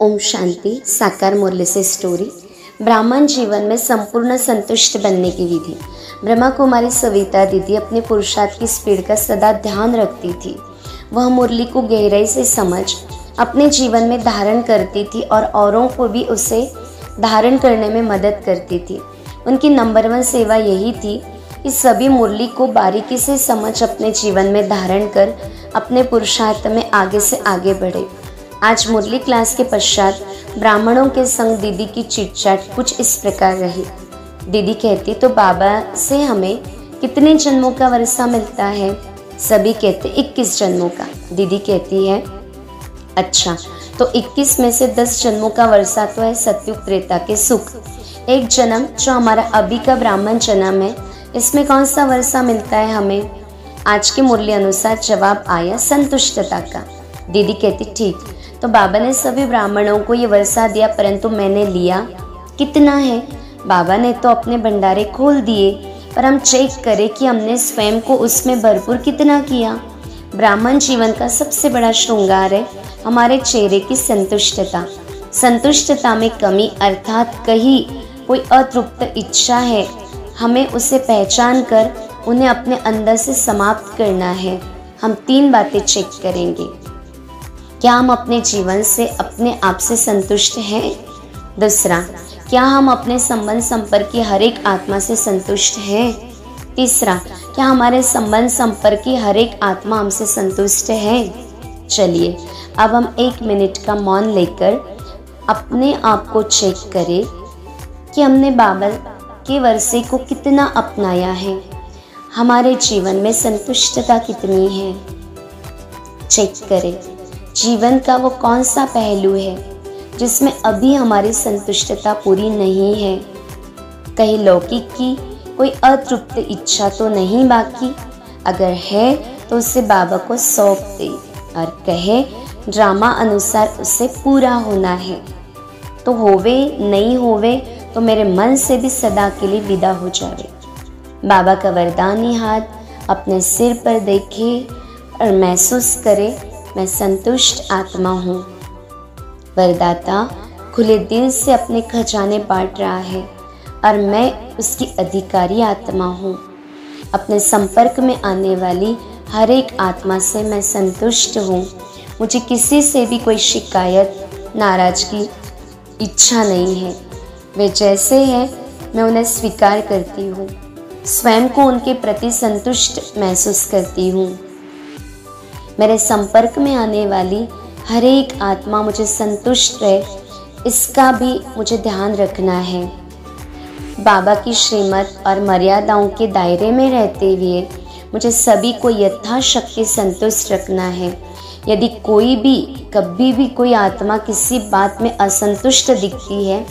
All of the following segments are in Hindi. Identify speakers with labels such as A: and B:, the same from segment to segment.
A: ओम शांति। साकार मुरली से स्टोरी। ब्राह्मण जीवन में संपूर्ण संतुष्ट बनने की विधि। ब्रह्मा कुमारी सविता दीदी अपने पुरुषार्थ की स्पीड का सदा ध्यान रखती थी। वह मुरली को गहराई से समझ अपने जीवन में धारण करती थी और औरों को भी उसे धारण करने में मदद करती थी। उनकी नंबर 1 सेवा यही थी कि सभी मुरली को बारीकी से समझ अपने जीवन में धारण कर अपने पुरुषार्थ में आगे से आगे बढ़े। आज मुरली क्लास के पश्चात ब्राह्मणों के संग दीदी की चिटचाट कुछ इस प्रकार रही। दीदी कहती, तो बाबा से हमें कितने जन्मों का वर्षा मिलता है? सभी कहते 21 जन्मों का। दीदी कहती है, अच्छा तो 21 में से 10 जन्मों का वर्षा तो है सत्युग त्रेता के सुख। एक जन्म जो हमारा अभी का ब्राह्मण जन्म है, इसमें कौन सा वर्षा मिलता है हमें? आज की मुरली अनुसार जवाब आया संतुष्टता का। दीदी कहती, ठीक, तो बाबा ने सभी ब्राह्मणों को ये वर्षा दिया, परंतु मैंने लिया कितना है? बाबा ने तो अपने भंडारे खोल दिए, पर हम चेक करें कि हमने स्वयं को उसमें भरपूर कितना किया। ब्राह्मण जीवन का सबसे बड़ा श्रृंगार है हमारे चेहरे की संतुष्टता। संतुष्टता में कमी अर्थात कहीं कोई अतृप्त इच्छा है, हमें उसे पहचान कर उन्हें अपने अंदर से समाप्त करना है। हम 3 बातें चेक करेंगे। क्या हम अपने जीवन से अपने आप से संतुष्ट हैं? दूसरा, क्या हम अपने संबंध संपर्क की हर एक आत्मा से संतुष्ट हैं? तीसरा, क्या हमारे संबंध संपर्क की हर एक आत्मा हमसे संतुष्ट है? चलिए अब हम 1 मिनट का मौन लेकर अपने आप को चेक करें कि हमने बाबा के वर्षे को कितना अपनाया है। हमारे जीवन में संतुष्टता कितनी है? चेक करें जीवन का वो कौन सा पहलू है जिसमें अभी हमारी संतुष्टता पूरी नहीं है। कहीं लौकिक की कोई अतृप्त इच्छा तो नहीं बाकी? अगर है तो उसे बाबा को सौंप दे और कहे ड्रामा अनुसार उसे पूरा होना है। तो होवे नहीं होवे तो मेरे मन से भी सदा के लिए विदा हो जावे। बाबा का वरदानी हाथ अपने सिर पर देखे और महसूस करे, मैं संतुष्ट आत्मा हूँ। वरदाता खुले दिल से अपने खजाने बांट रहा है और मैं उसकी अधिकारी आत्मा हूँ। अपने संपर्क में आने वाली हर एक आत्मा से मैं संतुष्ट हूँ। मुझे किसी से भी कोई शिकायत, नाराजगी, इच्छा नहीं है। वे जैसे हैं मैं उन्हें स्वीकार करती हूँ। स्वयं को उनके प्रति संतुष्ट महसूस करती हूँ। मेरे संपर्क में आने वाली हर एक आत्मा मुझे संतुष्ट रहे, इसका भी मुझे ध्यान रखना है। बाबा की श्रीमत और मर्यादाओं के दायरे में रहते हुए मुझे सभी को यथाशक्ति संतुष्ट रखना है। यदि कोई भी कभी भी कोई आत्मा किसी बात में असंतुष्ट दिखती है,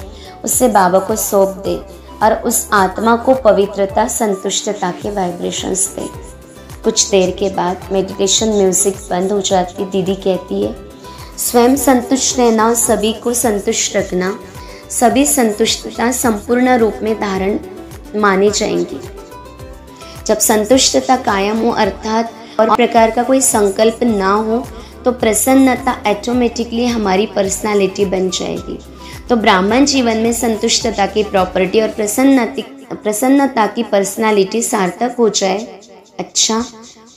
A: उसे बाबा को सौंप दे और उस आत्मा को पवित्रता, संतुष्टता के वाइब्रेशंस दे। कुछ देर के बाद मेडिटेशन म्यूजिक बंद हो जाती। दीदी कहती है, स्वयं संतुष्ट रहना, सभी को संतुष्ट रखना, सभी संतुष्टता संपूर्ण रूप में धारण मानी जाएंगी। जब संतुष्टता कायम हो अर्थात और प्रकार का कोई संकल्प ना हो, तो प्रसन्नता ऑटोमेटिकली हमारी पर्सनालिटी बन जाएगी। तो ब्राह्मण जीवन में संतुष्टता की प्रॉपर्टी और प्रसन्नता की पर्सनालिटी सार्थक हो जाए। अच्छा,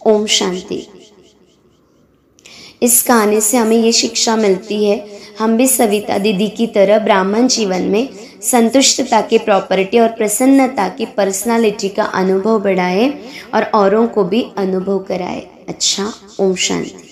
A: ओम शांति। इस कहानी से हमें ये शिक्षा मिलती है, हम भी सविता दीदी की तरह ब्राह्मण जीवन में संतुष्टता की प्रॉपर्टी और प्रसन्नता की पर्सनालिटी का अनुभव बढ़ाए और औरों को भी अनुभव कराए। अच्छा, ओम शांति।